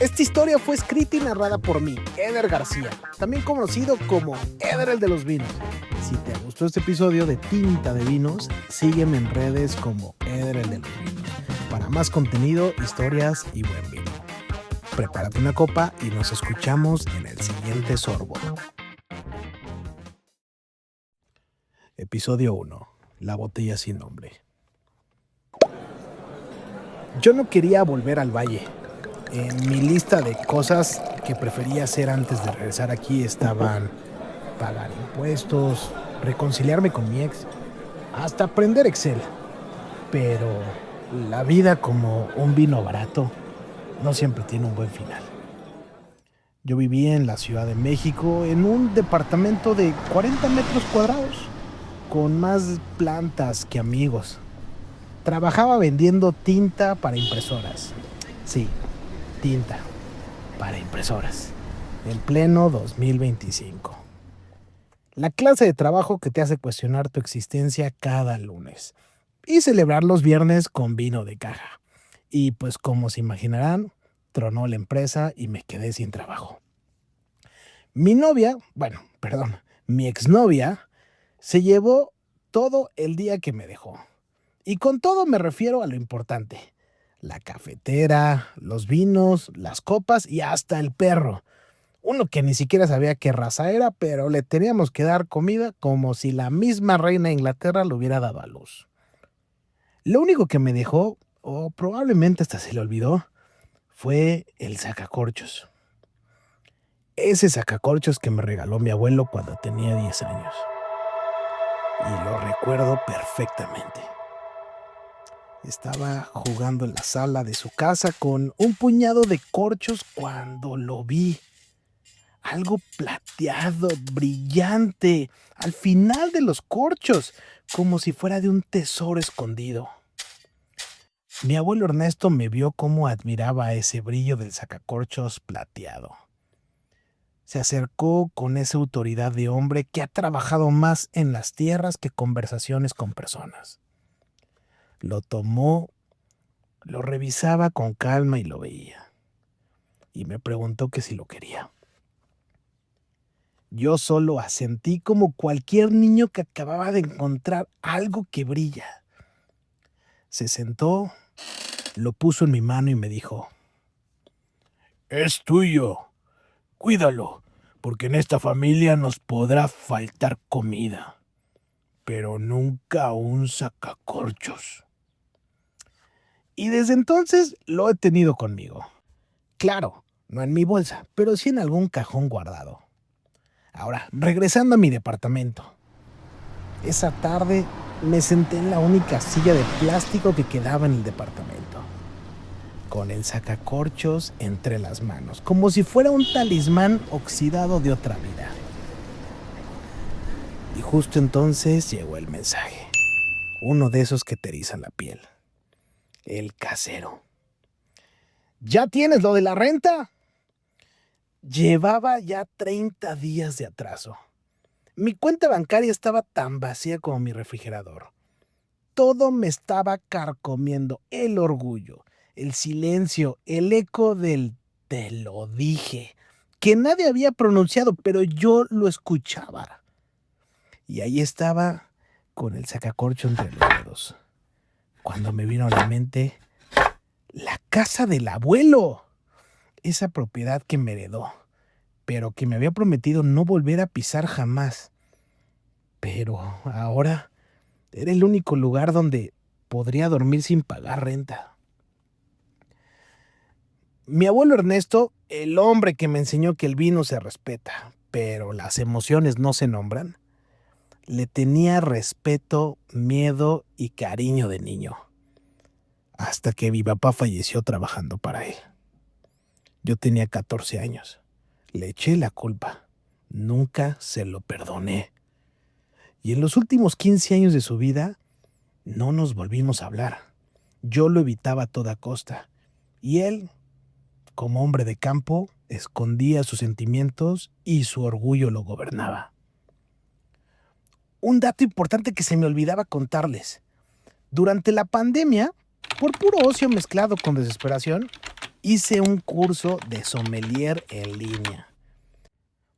Esta historia fue escrita y narrada por mí, Eder García, también conocido como Eder el de los vinos. Si te gustó este episodio de Tinta de Vinos, sígueme en redes como Eder el de los vinos, para más contenido, historias y buen vino. Prepárate una copa y nos escuchamos en el siguiente sorbo. Episodio 1. La botella sin nombre. Yo no quería volver al valle. En mi lista de cosas que prefería hacer antes de regresar aquí estaban pagar impuestos, reconciliarme con mi ex, hasta aprender Excel. Pero la vida, como un vino barato, no siempre tiene un buen final. Yo vivía en la Ciudad de México en un departamento de 40 metros cuadrados, con más plantas que amigos. Trabajaba vendiendo tinta para impresoras. Sí, tinta para impresoras. En pleno 2025. La clase de trabajo que te hace cuestionar tu existencia cada lunes. Y celebrar los viernes con vino de caja. Y pues como se imaginarán, tronó la empresa y me quedé sin trabajo. Mi exnovia se llevó todo el día que me dejó. Y con todo me refiero a lo importante. La cafetera, los vinos, las copas y hasta el perro. Uno que ni siquiera sabía qué raza era, pero le teníamos que dar comida como si la misma reina de Inglaterra lo hubiera dado a luz. Lo único que me dejó, o probablemente hasta se le olvidó, fue el sacacorchos. Ese sacacorchos que me regaló mi abuelo cuando tenía 10 años. Y lo recuerdo perfectamente. Estaba jugando en la sala de su casa con un puñado de corchos cuando lo vi. Algo plateado, brillante, al final de los corchos, como si fuera de un tesoro escondido. Mi abuelo Ernesto me vio cómo admiraba ese brillo del sacacorchos plateado. Se acercó con esa autoridad de hombre que ha trabajado más en las tierras que conversaciones con personas. Lo tomó, lo revisaba con calma y lo veía. Y me preguntó que si lo quería. Yo solo asentí como cualquier niño que acababa de encontrar algo que brilla. Se sentó, lo puso en mi mano y me dijo: «Es tuyo, cuídalo, porque en esta familia nos podrá faltar comida, pero nunca un sacacorchos». Y desde entonces lo he tenido conmigo. Claro, no en mi bolsa, pero sí en algún cajón guardado. Ahora, regresando a mi departamento. Esa tarde me senté en la única silla de plástico que quedaba en el departamento, con el sacacorchos entre las manos, como si fuera un talismán oxidado de otra vida. Y justo entonces llegó el mensaje. Uno de esos que te erizan la piel. El casero. ¿Ya tienes lo de la renta? Llevaba ya 30 días de atraso. Mi cuenta bancaria estaba tan vacía como mi refrigerador. Todo me estaba carcomiendo: el orgullo, el silencio, el eco del «te lo dije», que nadie había pronunciado, pero yo lo escuchaba. Y ahí estaba, con el sacacorcho entre los dedos, cuando me vino a la mente la casa del abuelo. Esa propiedad que me heredó, pero que me había prometido no volver a pisar jamás. Pero ahora era el único lugar donde podría dormir sin pagar renta. Mi abuelo Ernesto, el hombre que me enseñó que el vino se respeta, pero las emociones no se nombran, le tenía respeto, miedo y cariño de niño, hasta que mi papá falleció trabajando para él. Yo tenía 14 años. Le eché la culpa. Nunca se lo perdoné. Y en los últimos 15 años de su vida, no nos volvimos a hablar. Yo lo evitaba a toda costa. Y él, como hombre de campo, escondía sus sentimientos y su orgullo lo gobernaba. Un dato importante que se me olvidaba contarles. Durante la pandemia, por puro ocio mezclado con desesperación, hice un curso de sommelier en línea.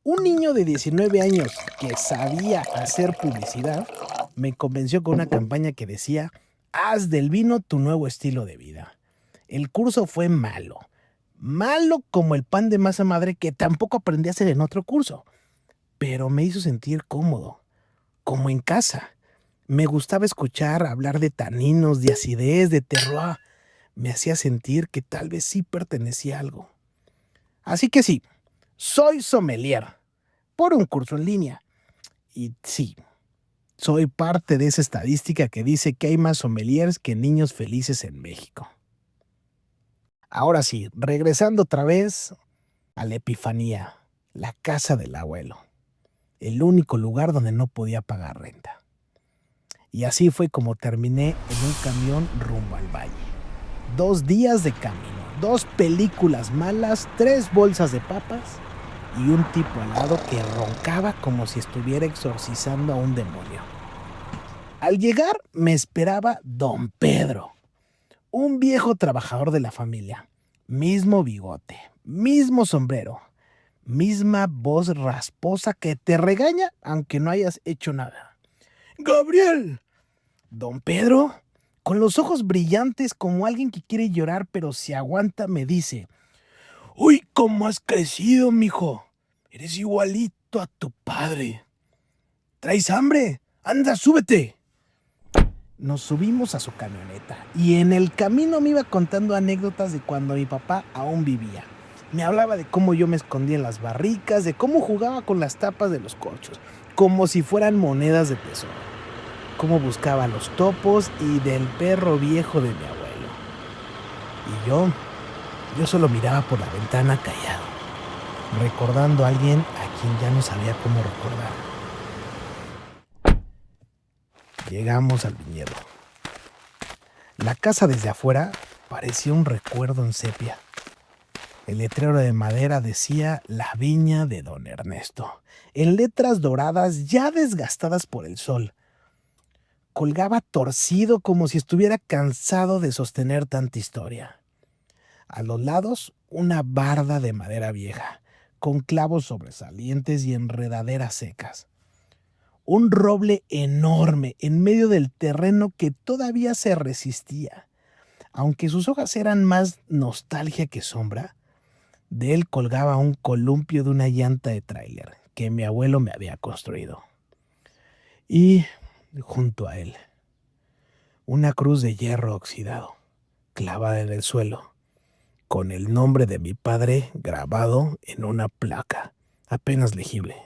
Un niño de 19 años que sabía hacer publicidad me convenció con una campaña que decía: haz del vino tu nuevo estilo de vida. El curso fue malo. Malo como el pan de masa madre que tampoco aprendí a hacer en otro curso. Pero me hizo sentir cómodo, como en casa. Me gustaba escuchar hablar de taninos, de acidez, de terroir. Me hacía sentir que tal vez sí pertenecía a algo. Así que sí, soy sommelier por un curso en línea. Y sí, soy parte de esa estadística que dice que hay más sommeliers que niños felices en México. Ahora sí, regresando otra vez a la Epifanía, la casa del abuelo, el único lugar donde no podía pagar renta. Y así fue como terminé en un camión rumbo al valle. 2 días de camino, 2 películas malas, 3 bolsas de papas y un tipo al lado que roncaba como si estuviera exorcizando a un demonio. Al llegar me esperaba don Pedro, un viejo trabajador de la familia. Mismo bigote, mismo sombrero, misma voz rasposa que te regaña aunque no hayas hecho nada. ¡Gabriel! Don Pedro, con los ojos brillantes como alguien que quiere llorar pero se aguanta, me dice: ¡Uy, cómo has crecido, mijo! Eres igualito a tu padre. ¿Traes hambre? ¡Anda, súbete! Nos subimos a su camioneta y en el camino me iba contando anécdotas de cuando mi papá aún vivía. Me hablaba de cómo yo me escondía en las barricas, de cómo jugaba con las tapas de los corchos, como si fueran monedas de tesoro, cómo buscaba los topos y del perro viejo de mi abuelo. Y yo solo miraba por la ventana callado, recordando a alguien a quien ya no sabía cómo recordar. Llegamos al viñedo. La casa desde afuera parecía un recuerdo en sepia. El letrero de madera decía La Viña de Don Ernesto, en letras doradas ya desgastadas por el sol. Colgaba torcido como si estuviera cansado de sostener tanta historia. A los lados, una barda de madera vieja, con clavos sobresalientes y enredaderas secas. Un roble enorme en medio del terreno que todavía se resistía. Aunque sus hojas eran más nostalgia que sombra, de él colgaba un columpio de una llanta de tráiler que mi abuelo me había construido. Y junto a él, una cruz de hierro oxidado, clavada en el suelo, con el nombre de mi padre grabado en una placa, apenas legible.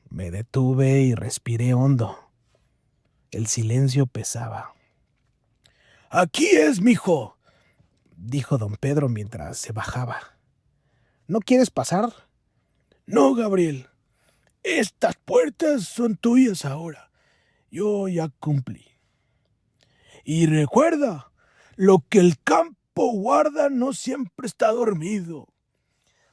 Me detuve y respiré hondo. El silencio pesaba. «Aquí es, mijo», dijo don Pedro mientras se bajaba. «¿No quieres pasar?» «No, Gabriel. Estas puertas son tuyas ahora. Yo ya cumplí. Y recuerda, lo que el campo guarda no siempre está dormido».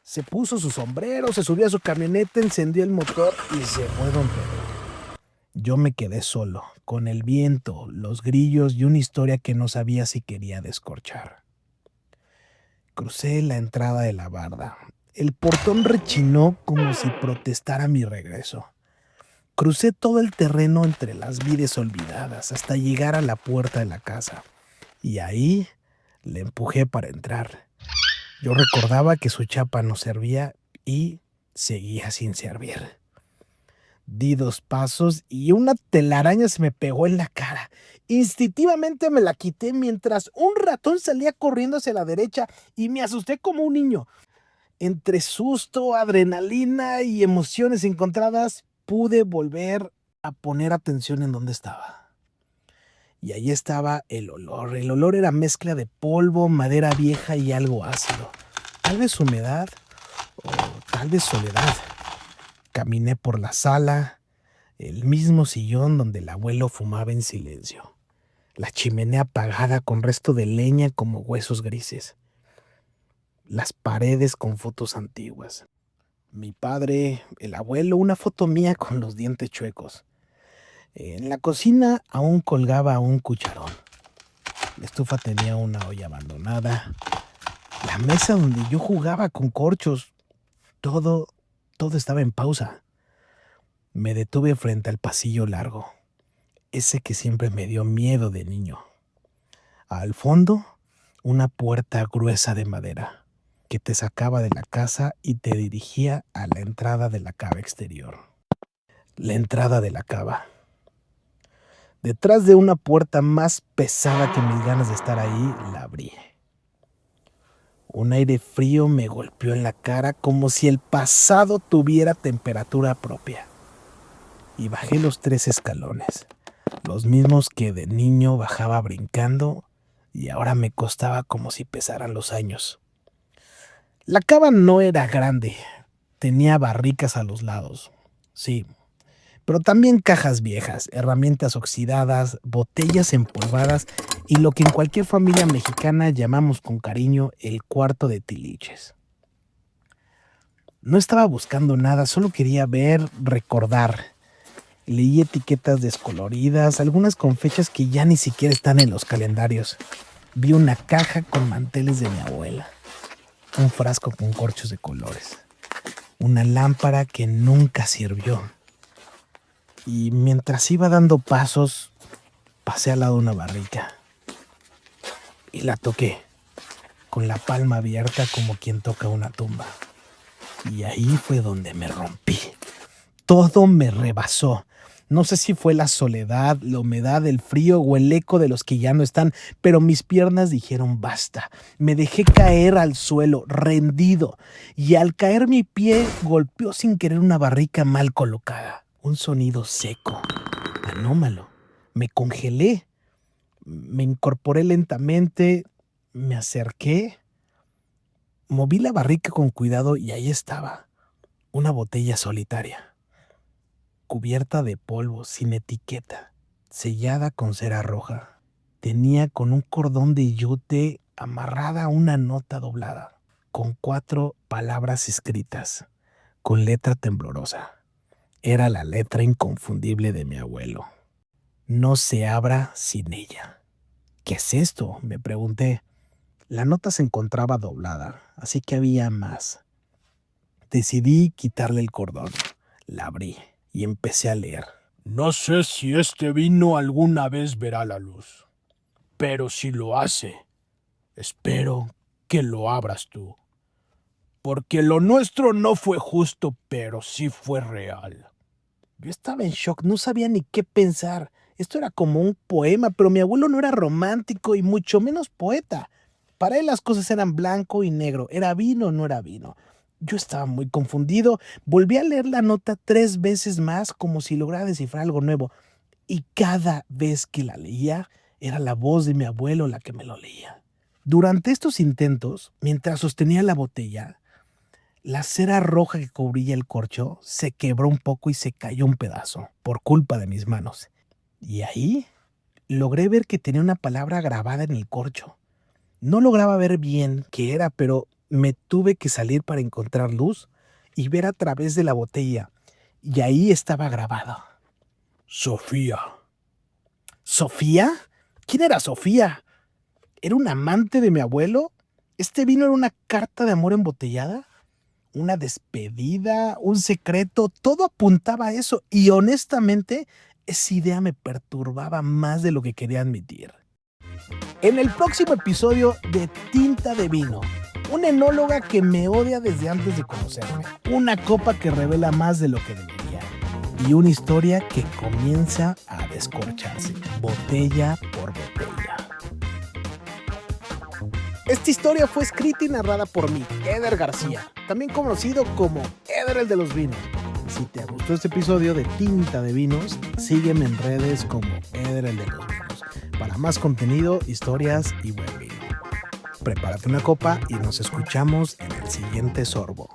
Se puso su sombrero, se subió a su camioneta, encendió el motor y se fue don Pedro. Yo me quedé solo, con el viento, los grillos y una historia que no sabía si quería descorchar. Crucé la entrada de la barda. El portón rechinó como si protestara mi regreso. Crucé todo el terreno entre las vides olvidadas hasta llegar a la puerta de la casa. Y ahí le empujé para entrar. Yo recordaba que su chapa no servía y seguía sin servir. Di 2 pasos y una telaraña se me pegó en la cara. Instintivamente me la quité mientras un ratón salía corriendo hacia la derecha y me asusté como un niño. Entre susto, adrenalina y emociones encontradas, pude volver a poner atención en dónde estaba. Y ahí estaba el olor. El olor era mezcla de polvo, madera vieja y algo ácido. Tal vez humedad o tal vez soledad. Caminé por la sala, el mismo sillón donde el abuelo fumaba en silencio. La chimenea apagada con resto de leña como huesos grises. Las paredes con fotos antiguas. Mi padre, el abuelo, una foto mía con los dientes chuecos. En la cocina aún colgaba un cucharón. La estufa tenía una olla abandonada. La mesa donde yo jugaba con corchos. Todo estaba en pausa. Me detuve frente al pasillo largo, ese que siempre me dio miedo de niño. Al fondo, una puerta gruesa de madera que te sacaba de la casa y te dirigía a la entrada de la cava exterior. La entrada de la cava. Detrás de una puerta más pesada que mis ganas de estar ahí, la abrí. Un aire frío me golpeó en la cara como si el pasado tuviera temperatura propia. Y bajé los 3 escalones, los mismos que de niño bajaba brincando y ahora me costaba como si pesaran los años. La cava no era grande, tenía barricas a los lados, sí, pero también cajas viejas, herramientas oxidadas, botellas empolvadas y lo que en cualquier familia mexicana llamamos con cariño el cuarto de tiliches. No estaba buscando nada, solo quería ver, recordar. Leí etiquetas descoloridas, algunas con fechas que ya ni siquiera están en los calendarios. Vi una caja con manteles de mi abuela, un frasco con corchos de colores, una lámpara que nunca sirvió. Y mientras iba dando pasos, pasé al lado de una barrica y la toqué, con la palma abierta como quien toca una tumba. Y ahí fue donde me rompí. Todo me rebasó. No sé si fue la soledad, la humedad, el frío o el eco de los que ya no están, pero mis piernas dijeron basta. Me dejé caer al suelo, rendido, y al caer mi pie golpeó sin querer una barrica mal colocada. Un sonido seco, anómalo. Me congelé. Me incorporé lentamente, me acerqué, moví la barrica con cuidado y ahí estaba, una botella solitaria. Cubierta de polvo, sin etiqueta, sellada con cera roja. Tenía con un cordón de yute amarrada una nota doblada, con 4 palabras escritas, con letra temblorosa. Era la letra inconfundible de mi abuelo. No se abra sin ella. ¿Qué es esto?, me pregunté. La nota se encontraba doblada, así que había más. Decidí quitarle el cordón. La abrí y empecé a leer. No sé si este vino alguna vez verá la luz, pero si lo hace, espero que lo abras tú. Porque lo nuestro no fue justo, pero sí fue real. Yo estaba en shock, no sabía ni qué pensar. Esto era como un poema, pero mi abuelo no era romántico y mucho menos poeta. Para él las cosas eran blanco y negro, era vino o no era vino. Yo estaba muy confundido, volví a leer la nota 3 veces más como si lograra descifrar algo nuevo. Y cada vez que la leía, era la voz de mi abuelo la que me lo leía. Durante estos intentos, mientras sostenía la botella, la cera roja que cubría el corcho se quebró un poco y se cayó un pedazo, por culpa de mis manos. Y ahí logré ver que tenía una palabra grabada en el corcho. No lograba ver bien qué era, pero me tuve que salir para encontrar luz y ver a través de la botella. Y ahí estaba grabado. Sofía. ¿Sofía? ¿Quién era Sofía? ¿Era un amante de mi abuelo? ¿Este vino era una carta de amor embotellada? ¿Una despedida? ¿Un secreto? Todo apuntaba a eso y honestamente esa idea me perturbaba más de lo que quería admitir. En el próximo episodio de Tinta de Vino, una enóloga que me odia desde antes de conocerme, una copa que revela más de lo que debería y una historia que comienza a descorcharse, botella por botella. Esta historia fue escrita y narrada por mí, Eder García, también conocido como Eder el de los Vinos. Si te gustó este episodio de Tinta de Vinos, sígueme en redes como Eder el de los Vinos para más contenido, historias y buen vino. Prepárate una copa y nos escuchamos en el siguiente sorbo.